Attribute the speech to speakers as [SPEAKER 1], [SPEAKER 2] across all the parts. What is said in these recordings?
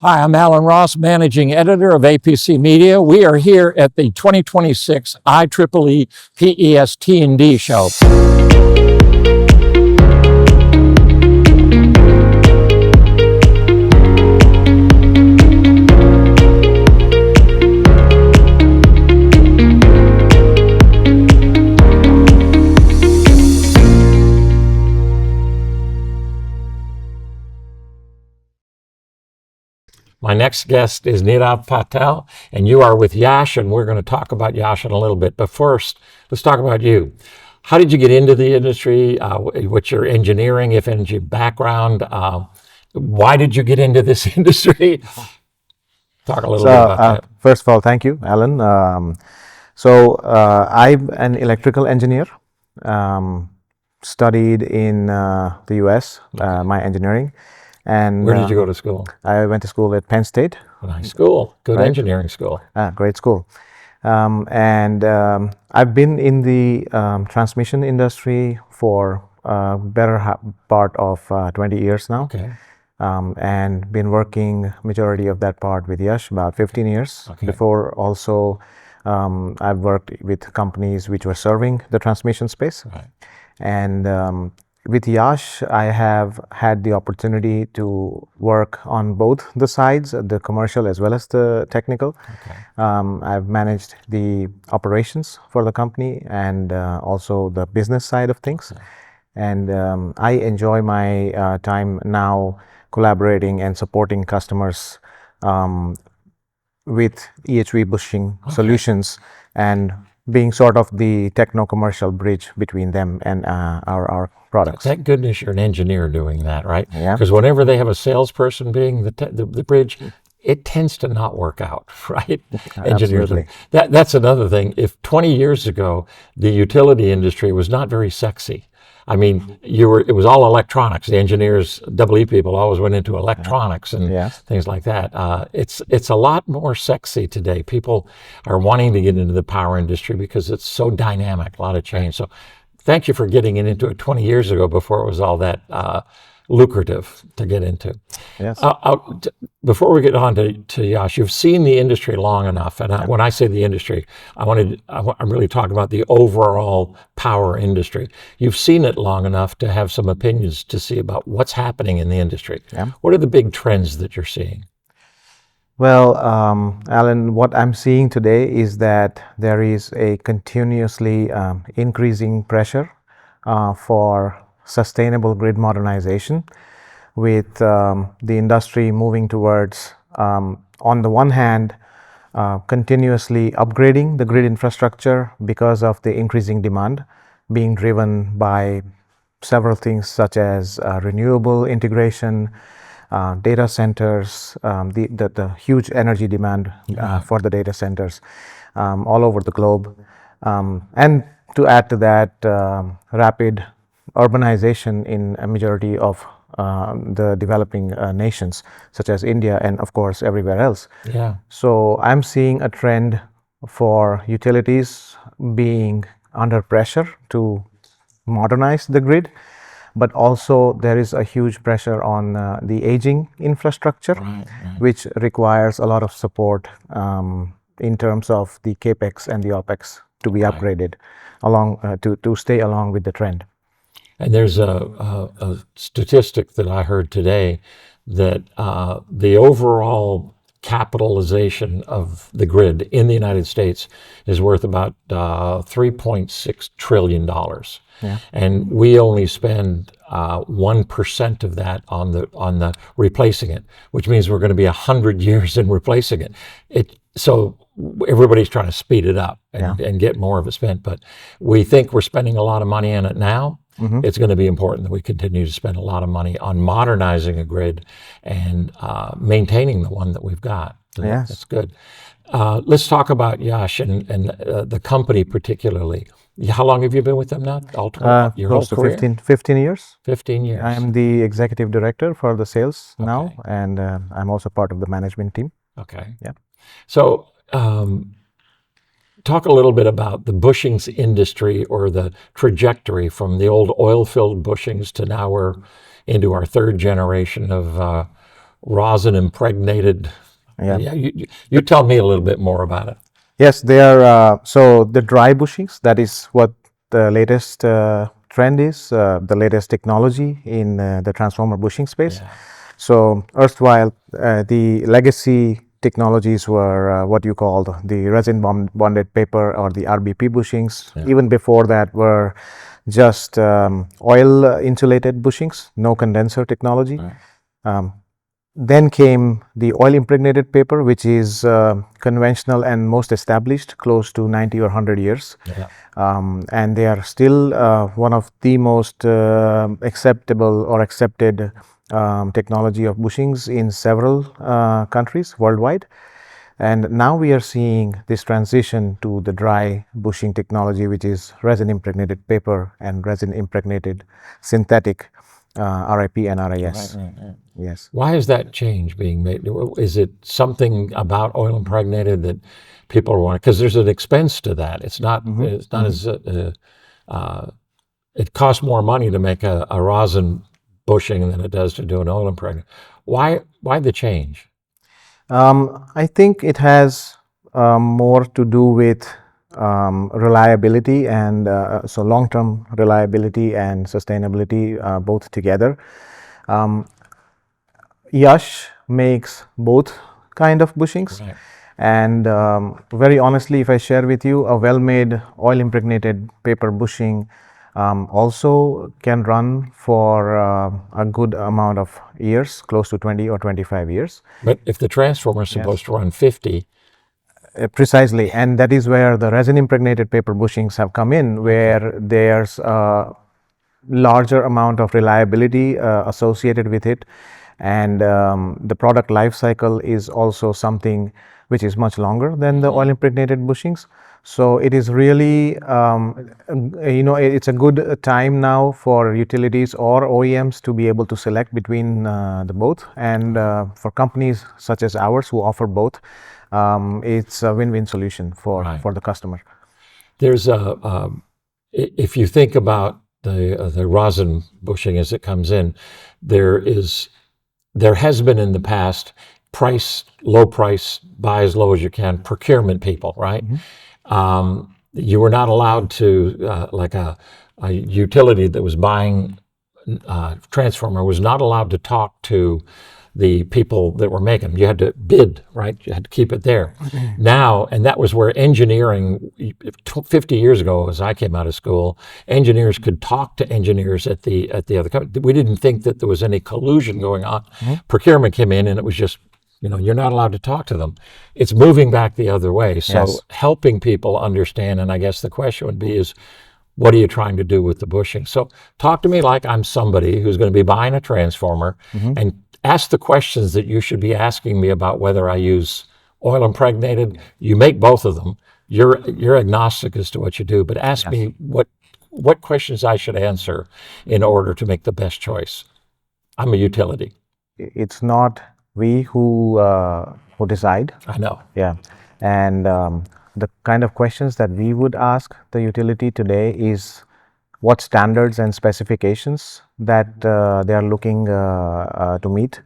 [SPEAKER 1] Hi, I'm Alan Ross, Managing Editor of APC Media. We are here at the 2026 IEEE PES T&D Show. My next guest is Nirav Patel, and you are with YASH, and we're going to talk about YASH in a little bit. But first, let's talk about you. How did you get into the industry? What's your engineering, if any, background? Why did you get into this industry? Talk a little bit about that.
[SPEAKER 2] First of all, thank you, Alan. I'm an electrical engineer, studied in the US, my engineering. And
[SPEAKER 1] where did you go to school?
[SPEAKER 2] I went to school at Penn State.
[SPEAKER 1] Nice school, good right? Engineering school.
[SPEAKER 2] Great school. I've been in the transmission industry for better part of 20 years now.
[SPEAKER 1] Okay.
[SPEAKER 2] And been working majority of that part with YASH, about 15 years.
[SPEAKER 1] Okay.
[SPEAKER 2] Before also, I've worked with companies which were serving the transmission space.
[SPEAKER 1] Right.
[SPEAKER 2] And with YASH, I have had the opportunity to work on both the sides, the commercial as well as the technical.
[SPEAKER 1] Okay.
[SPEAKER 2] I've managed the operations for the company and also the business side of things.
[SPEAKER 1] Okay.
[SPEAKER 2] And I enjoy my time now collaborating and supporting customers with EHV bushing solutions and being sort of the techno-commercial bridge between them and our products.
[SPEAKER 1] Thank goodness you're an engineer doing that, right?
[SPEAKER 2] Yeah.
[SPEAKER 1] Because whenever they have a salesperson being the bridge, it tends to not work out, right?
[SPEAKER 2] Absolutely.
[SPEAKER 1] That's another thing. If 20 years ago, the utility industry was not very sexy. I mean, it was all electronics. The engineers, EE people always went into electronics and things like that. It's a lot more sexy today. People are wanting to get into the power industry because it's so dynamic, a lot of change. So thank you for getting into it 20 years ago before it was all that lucrative to get into.
[SPEAKER 2] Yes.
[SPEAKER 1] Before we get on to YASH, you've seen the industry long enough, and when I say the industry, I'm really talking about the overall power industry. You've seen it long enough to have some opinions to see about what's happening in the industry.
[SPEAKER 2] Yeah.
[SPEAKER 1] What are the big trends that you're seeing?
[SPEAKER 2] Well, Alan, what I'm seeing today is that there is a continuously increasing pressure for sustainable grid modernization, with the industry moving towards, on the one hand, continuously upgrading the grid infrastructure because of the increasing demand being driven by several things such as renewable integration, data centers, the huge energy demand for the data centers all over the globe. And to add to that, rapid urbanization in a majority of the developing nations, such as India and of course everywhere else.
[SPEAKER 1] Yeah.
[SPEAKER 2] So I'm seeing a trend for utilities being under pressure to modernize the grid, but also there is a huge pressure on the aging infrastructure, which requires a lot of support in terms of the CAPEX and the OPEX to be upgraded along to stay along with the trend.
[SPEAKER 1] And there's a statistic that I heard today that the overall capitalization of the grid in the United States is worth about $3.6 trillion.
[SPEAKER 2] Yeah.
[SPEAKER 1] And we only spend 1% of that on the replacing it, which means we're going to be 100 years in replacing it. So everybody's trying to speed it up and get more of it spent, but we think we're spending a lot of money on it now. Mm-hmm. It's going to be important that we continue to spend a lot of money on modernizing a grid and maintaining the one that we've got. So
[SPEAKER 2] yes.
[SPEAKER 1] That's good. Let's talk about YASH and the company particularly. How long have you been with them now?
[SPEAKER 2] Close to 15 years.
[SPEAKER 1] 15 years.
[SPEAKER 2] I am the executive director for the sales now, and I'm also part of the management team.
[SPEAKER 1] Okay.
[SPEAKER 2] Yeah.
[SPEAKER 1] So talk a little bit about the bushings industry, or the trajectory from the old oil-filled bushings to now we're into our third generation of rosin impregnated.
[SPEAKER 2] Yeah.
[SPEAKER 1] You tell me a little bit more about it.
[SPEAKER 2] Yes, they are. So the dry bushings, that is what the latest trend is, the latest technology in the transformer bushing space.
[SPEAKER 1] Yeah.
[SPEAKER 2] So erstwhile, the legacy technologies were what you called the resin bonded paper or the RBP bushings.
[SPEAKER 1] Yeah.
[SPEAKER 2] Even before that were just oil insulated bushings, no condenser technology.
[SPEAKER 1] Right.
[SPEAKER 2] Then came the oil impregnated paper, which is conventional and most established, close to 90 or 100 years.
[SPEAKER 1] Yeah.
[SPEAKER 2] And they are still one of the most acceptable or accepted technology of bushings in several countries worldwide. And now we are seeing this transition to the dry bushing technology, which is resin impregnated paper and resin impregnated synthetic RIP and RIS.
[SPEAKER 1] Right.
[SPEAKER 2] Yes.
[SPEAKER 1] Why is that change being made? Is it something about oil impregnated that people want? Because there's an expense to that. It's not. It's not as. It costs more money to make a rosin bushing than it does to do an oil impregnated. Why the change?
[SPEAKER 2] I think it has more to do with reliability and so long-term reliability and sustainability both together. YASH makes both kind of bushings.
[SPEAKER 1] Right.
[SPEAKER 2] And very honestly, if I share with you, a well-made oil impregnated paper bushing also can run for a good amount of years, close to 20 or 25 years.
[SPEAKER 1] But if the transformer is supposed to run 50,
[SPEAKER 2] precisely, and that is where the resin impregnated paper bushings have come in, where there's a larger amount of reliability associated with it, and the product life cycle is also something which is much longer than the oil impregnated bushings. So it is really, it's a good time now for utilities or OEMs to be able to select between the both, and for companies such as ours who offer both, it's a win-win solution for the customer.
[SPEAKER 1] There's if you think about the rosin bushing as it comes in, there has been in the past low price, buy as low as you can, procurement people, right? You were not allowed to, like a utility that was buying transformer was not allowed to talk to the people that were making them. You had to bid, right? You had to keep it there. Now, and that was where engineering, 50 years ago, as I came out of school, engineers could talk to engineers at the other company. We didn't think that there was any collusion going on. Procurement came in and it was just, you're not allowed to talk to them. It's moving back the other way. So helping people understand, and I guess the question would be is, what are you trying to do with the bushing? So talk to me like I'm somebody who's going to be buying a transformer, and ask the questions that you should be asking me about whether I use oil impregnated. You make both of them. You're agnostic as to what you do, but ask me what questions I should answer in order to make the best choice. I'm a utility.
[SPEAKER 2] It's not we who decide.
[SPEAKER 1] I know.
[SPEAKER 2] Yeah, and the kind of questions that we would ask the utility today is what standards and specifications that they are looking to meet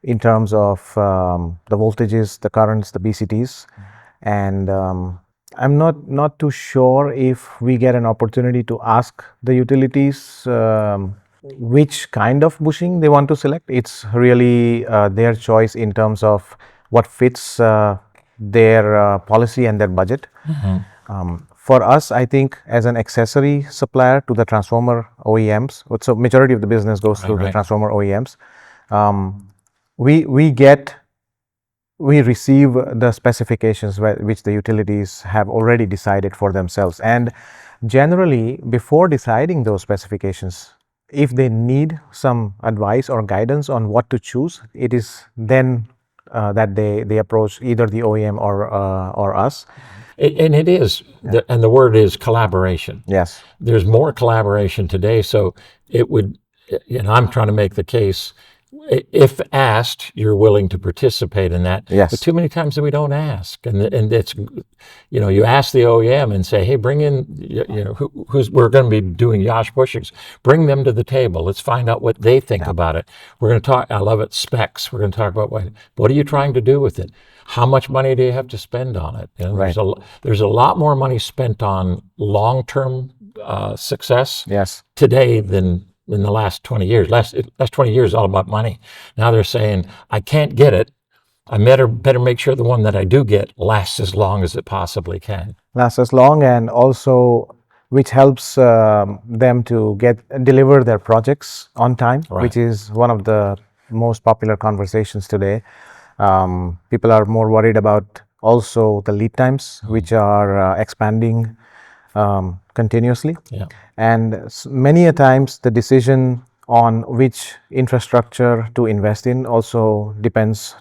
[SPEAKER 2] in terms of the voltages, the currents, the BCTs, and I'm not too sure if we get an opportunity to ask the utilities which kind of bushing they want to select. It's really their choice in terms of what fits their policy and their budget. For us, I think as an accessory supplier to the transformer OEMs, so majority of the business goes through the transformer OEMs. We receive the specifications which the utilities have already decided for themselves, and generally before deciding those specifications, if they need some advice or guidance on what to choose, it is then that they approach either the OEM or us.
[SPEAKER 1] And it is, and the word is collaboration.
[SPEAKER 2] Yes.
[SPEAKER 1] There's more collaboration today, so it would, I'm trying to make the case, if asked, you're willing to participate in that.
[SPEAKER 2] Yes.
[SPEAKER 1] But too many times we don't ask, and it's, you ask the OEM and say, hey, bring in, we're going to be doing YASH bushings. Bring them to the table. Let's find out what they think about it. We're going to talk. I love it. Specs. We're going to talk about what are you trying to do with it? How much money do you have to spend on it?
[SPEAKER 2] Right.
[SPEAKER 1] There's a lot more money spent on long-term success today than in the last 20 years. Last 20 years is all about money. Now they're saying, I can't get it. I better make sure the one that I do get lasts as long as it possibly can.
[SPEAKER 2] Lasts as long, and also which helps them to deliver their projects on time, which is one of the most popular conversations today. People are more worried about also the lead times, which are expanding continuously. And many a times the decision on which infrastructure to invest in also depends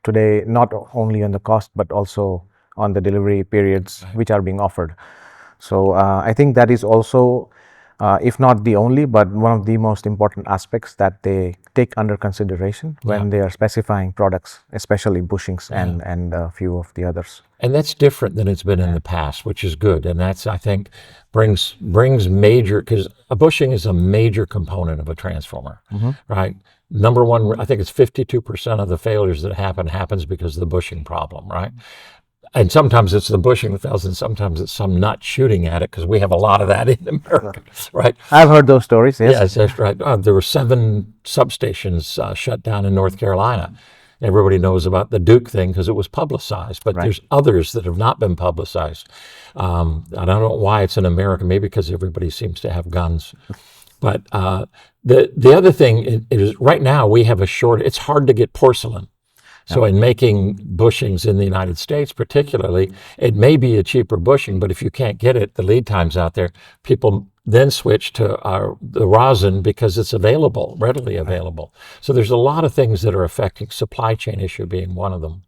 [SPEAKER 2] today not only on the cost but also on the delivery periods which are being offered. So I think that is also, if not the only, but one of the most important aspects that they take under consideration when they are specifying products, especially bushings and a few of the others.
[SPEAKER 1] And that's different than it's been in the past, which is good. And that's, I think, brings major, because a bushing is a major component of a transformer, right? Number one, I think it's 52% of the failures that happens because of the bushing problem, right? And sometimes it's the bushing that fails, and sometimes it's some nut shooting at it, because we have a lot of that in America, right?
[SPEAKER 2] I've heard those stories, yes.
[SPEAKER 1] Yes, that's right. There were 7 substations shut down in North Carolina. Everybody knows about the Duke thing because it was publicized, but there's others that have not been publicized. I don't know why it's in America, maybe because everybody seems to have guns. But the other thing is right now we have a shortage. It's hard to get porcelain. So in making bushings in the United States particularly, it may be a cheaper bushing, but if you can't get it, the lead time's out there, people then switch to the rosin because it's available, readily available. So there's a lot of things that are affecting supply chain issue being one of them.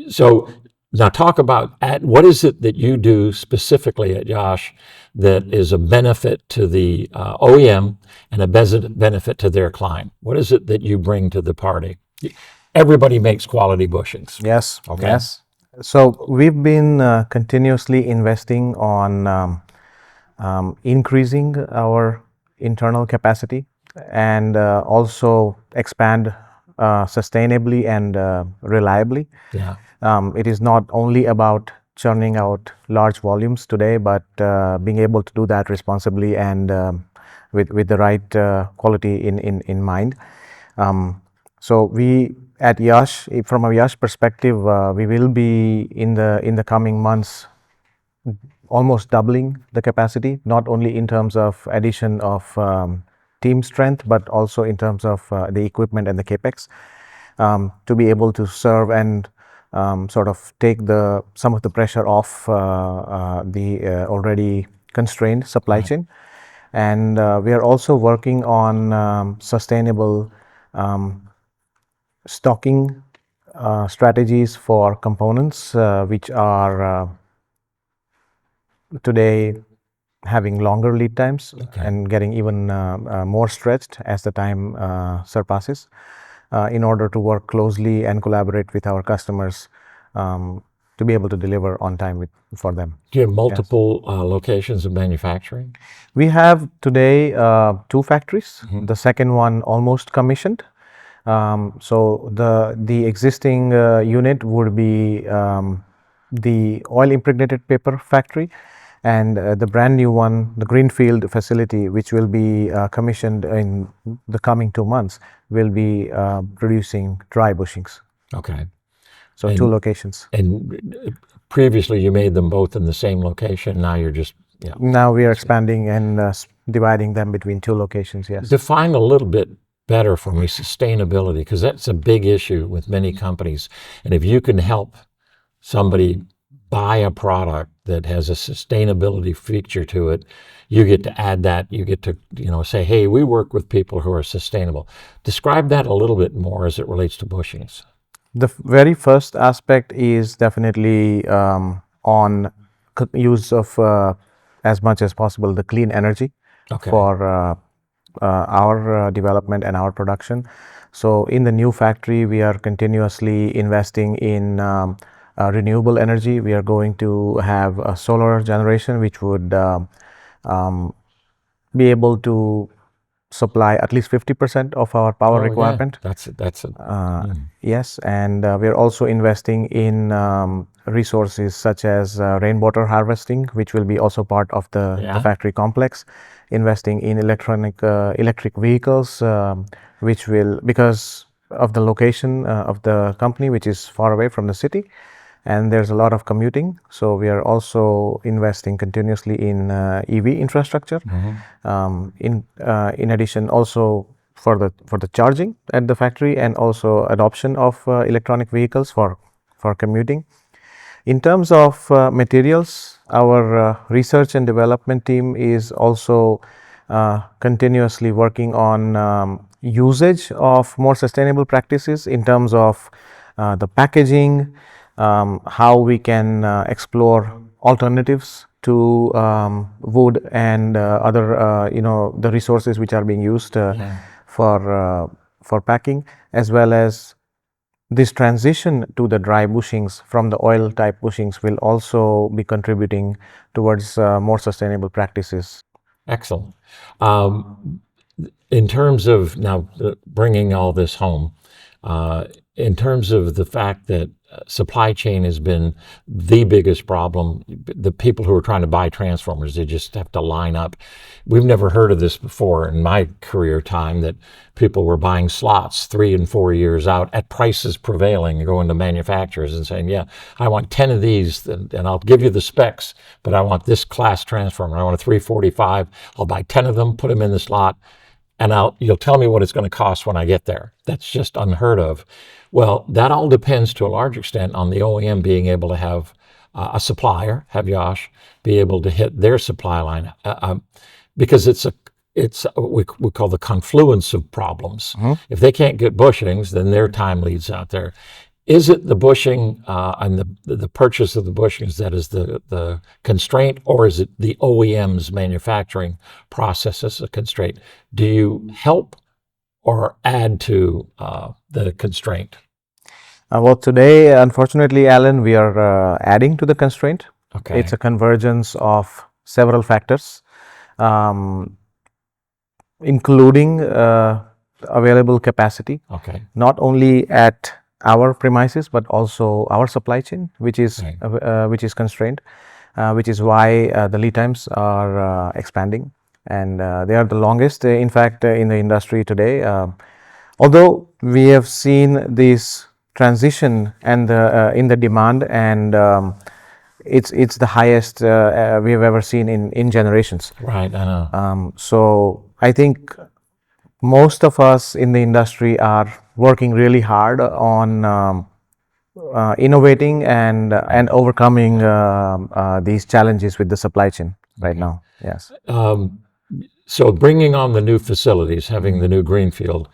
[SPEAKER 1] So now talk about what is it that you do specifically at YASH that is a benefit to the OEM and a benefit to their client? What is it that you bring to the party? Everybody makes quality bushings.
[SPEAKER 2] Yes. Okay. Yes. So we've been continuously investing on increasing our internal capacity and also expand sustainably and reliably.
[SPEAKER 1] Yeah.
[SPEAKER 2] It is not only about churning out large volumes today, but being able to do that responsibly and with the right quality in mind. So we at YASH, from a YASH perspective, we will be in the coming months almost doubling the capacity, not only in terms of addition of team strength, but also in terms of the equipment and the capex, to be able to serve and sort of take some of the pressure off the already constrained supply chain. And we are also working on sustainable stocking strategies for components which are today having longer lead times and getting even more stretched as the time surpasses, in order to work closely and collaborate with our customers to be able to deliver on time for them.
[SPEAKER 1] Do you have multiple locations of manufacturing?
[SPEAKER 2] We have today 2 factories. The second one almost commissioned. So the existing unit would be the oil impregnated paper factory, and the brand new one, the Greenfield facility, which will be commissioned in the coming 2 months, will be producing dry bushings.
[SPEAKER 1] Okay.
[SPEAKER 2] So 2 locations.
[SPEAKER 1] And previously you made them both in the same location. Now you're just
[SPEAKER 2] Now we are expanding and dividing them between 2 locations. Yes.
[SPEAKER 1] Define a little bit better for me sustainability, because that's a big issue with many companies. And if you can help somebody buy a product that has a sustainability feature to it, you get to add that. You get to say, hey, we work with people who are sustainable. Describe that a little bit more as it relates to bushings.
[SPEAKER 2] The very first aspect is definitely on use of as much as possible the clean energy for our development and our production. So in the new factory, we are continuously investing in renewable energy. We are going to have a solar generation, which would be able to supply at least 50% of our power requirement. Yes, and we are also investing in resources such as rainwater harvesting, which will be also part of the factory complex. Investing in electric vehicles, which will, because of the location of the company, which is far away from the city, and there's a lot of commuting. So we are also investing continuously in EV infrastructure. In addition, also for the charging at the factory, and also adoption of electronic vehicles for commuting. In terms of materials, our research and development team is also continuously working on usage of more sustainable practices in terms of the packaging, how we can explore alternatives to wood and other the resources which are being used for packing, as well as this transition to the dry bushings from the oil type bushings will also be contributing towards more sustainable practices.
[SPEAKER 1] Excellent. In terms of now bringing all this home, in terms of the fact that supply chain has been the biggest problem, the people who are trying to buy transformers, they just have to line up. We've never heard of this before in my career time, that people were buying slots 3 and 4 years out at prices prevailing and going to manufacturers and saying, yeah, I want 10 of these and I'll give you the specs, but I want this class transformer. I want a 345. I'll buy 10 of them, put them in the slot, and you'll tell me what it's going to cost when I get there. That's just unheard of. Well, that all depends to a large extent on the OEM being able to have a supplier, have YASH, be able to hit their supply line, because it's what we call the confluence of problems. If they can't get bushings, then their time leads out there. Is it the bushing and the purchase of the bushings that is the constraint, or is it the OEM's manufacturing processes a constraint? Do you help or add to the constraint?
[SPEAKER 2] Well, today, unfortunately, Alan, we are adding to the constraint.
[SPEAKER 1] Okay.
[SPEAKER 2] It's a convergence of several factors, including available capacity.
[SPEAKER 1] Okay.
[SPEAKER 2] Not only at our premises, but also our supply chain, which is constrained, which is why the lead times are expanding, and they are the longest, in fact, in the industry today. Although we have seen this transition and in the demand, and it's the highest we have ever seen in generations.
[SPEAKER 1] Right, I know.
[SPEAKER 2] So I think most of us in the industry are working really hard on innovating and overcoming these challenges with the supply chain right now. Yes.
[SPEAKER 1] So bringing on the new facilities, having the new Greenfield,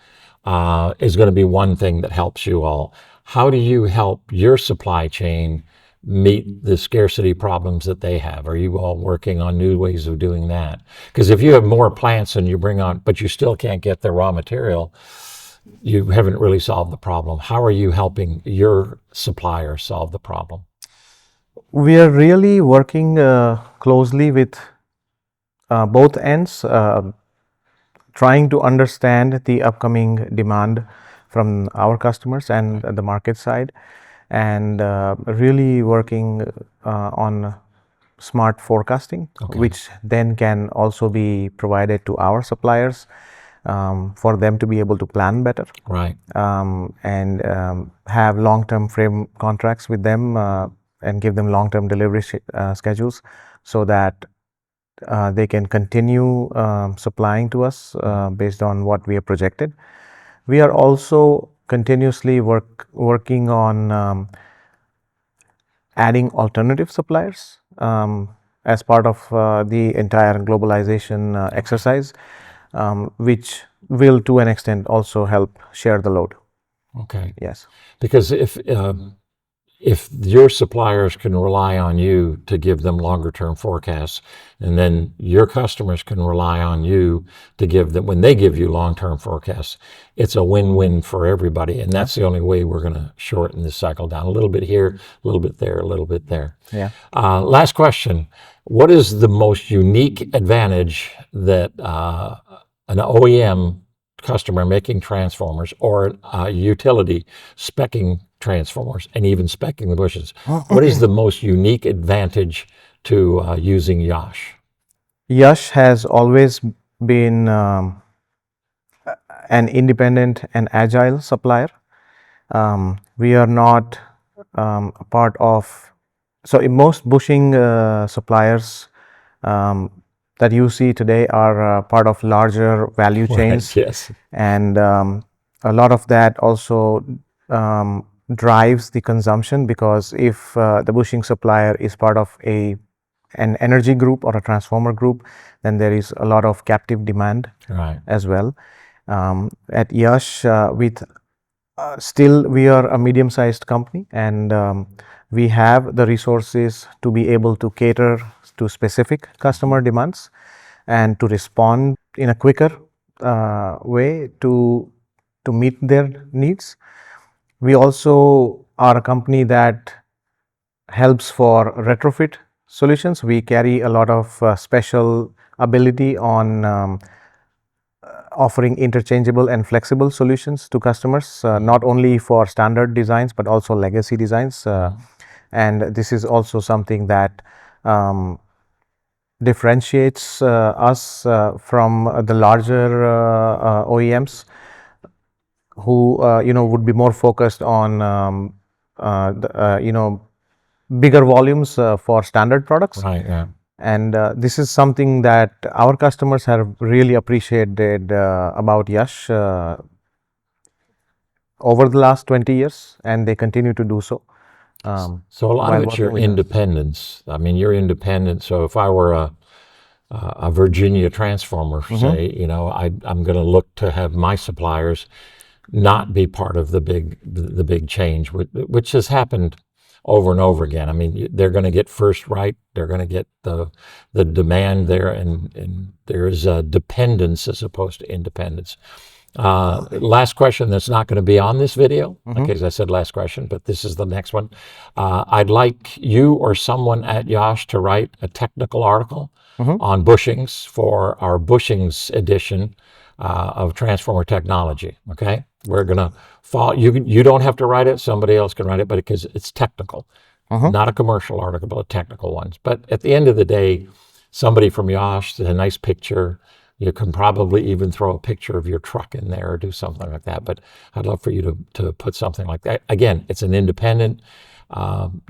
[SPEAKER 1] is going to be one thing that helps you all. How do you help your supply chain meet the scarcity problems that they have? Are you all working on new ways of doing that? Because if you have more plants and you bring on, but you still can't get the raw material, you haven't really solved the problem. How are you helping your supplier solve the problem?
[SPEAKER 2] We are really working closely with both ends, trying to understand the upcoming demand from our customers and the market side, and really working on smart forecasting, which then can also be provided to our suppliers for them to be able to plan better.
[SPEAKER 1] Right.
[SPEAKER 2] And have long-term frame contracts with them and give them long-term delivery schedules, so that they can continue supplying to us based on what we have projected. We are also continuously working on adding alternative suppliers as part of the entire globalization exercise, which will to an extent also help share the load.
[SPEAKER 1] Okay.
[SPEAKER 2] Yes.
[SPEAKER 1] Because if if your suppliers can rely on you to give them longer term forecasts, and then your customers can rely on you to give them, when they give you long term forecasts, it's a win-win for everybody. And that's the only way we're going to shorten this cycle down. A little bit here, a little bit there, a little bit there.
[SPEAKER 2] Yeah.
[SPEAKER 1] Last question. What is the most unique advantage that an OEM customer making transformers or a utility speccing transformers and even speccing the Bushings, what is the most unique advantage to using YASH?
[SPEAKER 2] YASH has always been an independent and agile supplier. We are not a part of, so in most bushing suppliers that you see today are part of larger value chains.
[SPEAKER 1] Right, yes.
[SPEAKER 2] And a lot of that also drives the consumption, because if the bushing supplier is part of an energy group or a transformer group, then there is a lot of captive demand as well. At YASH, still we are a medium-sized company, and we have the resources to be able to cater to specific customer demands and to respond in a quicker way to meet their needs. We also are a company that helps for retrofit solutions. We carry a lot of special ability on offering interchangeable and flexible solutions to customers, not only for standard designs but also legacy designs. And this is also something that differentiates us from the larger OEMs who would be more focused on bigger volumes for standard products.
[SPEAKER 1] Right, yeah.
[SPEAKER 2] And this is something that our customers have really appreciated about YASH over the last 20 years, and they continue to do so.
[SPEAKER 1] So a lot of it's your independence. I mean, you're independent. So if I were a Virginia transformer, say, I'm going to look to have my suppliers not be part of the big change, which has happened over and over again. I mean, they're going to get first right. They're going to get the demand there, and there is a dependence as opposed to independence. Last question that's not going to be on this video. Okay, as I said, last question, but this is the next one. I'd like you or someone at YASH to write a technical article on bushings for our bushings edition of Transformer Technology. Okay, we're going to follow. You don't have to write it. Somebody else can write it, but because it's technical, not a commercial article, but a technical one. But at the end of the day, somebody from YASH, a nice picture. You can probably even throw a picture of your truck in there or do something like that. But I'd love for you to put something like that. Again, it's an independent.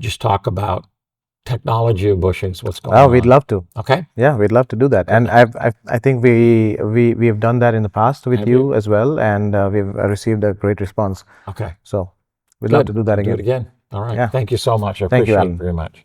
[SPEAKER 1] Just talk about technology of bushings, what's going on.
[SPEAKER 2] Oh, we'd love to.
[SPEAKER 1] Okay.
[SPEAKER 2] Yeah, we'd love to do that. And I think we have done that in the past with you as well, and we've received a great response.
[SPEAKER 1] Okay.
[SPEAKER 2] So we'd love to do that again.
[SPEAKER 1] Do it again. All right.
[SPEAKER 2] Yeah.
[SPEAKER 1] Thank you so much. I
[SPEAKER 2] Thank you,
[SPEAKER 1] appreciate
[SPEAKER 2] Alan.
[SPEAKER 1] it very much.